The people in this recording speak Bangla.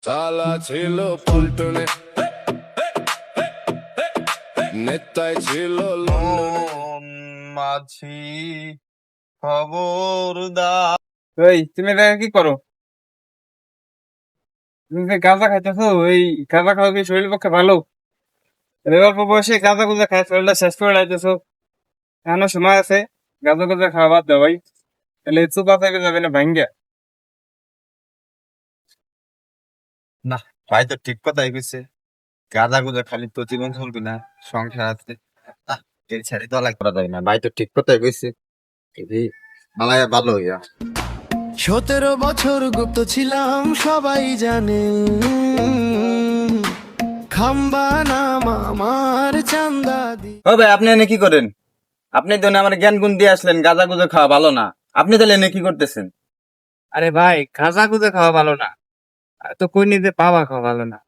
চালা ছিল পল্টনে, নেতাই ছিল লন্ডনে। মাঝি খবরদার। ওই তুমি এটা কি করো? তুমি যে গাঁজা খাইতেছো, ওই গাঁজা খাওয়া কি শরীরের পক্ষে ভালো? এই অল্প বয়সে গাঁজা গুজা খাই শরীরটা শেষ করে লাইতেছো। এখনো সময় আছে, গাঁজা গুজা খাওয়া বাদ দাও ভাই, তাহলে চুপা চাইবে যাবে না ভাঙ্গা। না, ভাই তো ঠিক কথাই কইছে। গাঁজা গুজা খালি তো জীবন চলবে না, সংসার আছে। এই ছেড়ে তো করা যায় না। ভাই তো ঠিক কথাই কইছে। এই মালায়া ভালো হইয়া 17 বছর গুপ্ত ছিলাম সবাই জানে, খাম্বা নাম আমার চান্দা দি। ও ভাই, আপনি এনে কি করেন? আপনি তো এনে আমার জ্ঞান গুণ দিয়ে আসলেন গাঁজা গুজা খাওয়া ভালো না, আপনি তাহলে এনে কি করতেছেন? আরে ভাই, গাঁজা গুজা খাওয়া ভালো না, আর তো কই নিতে পাওয়া খাওয়া ভালো না।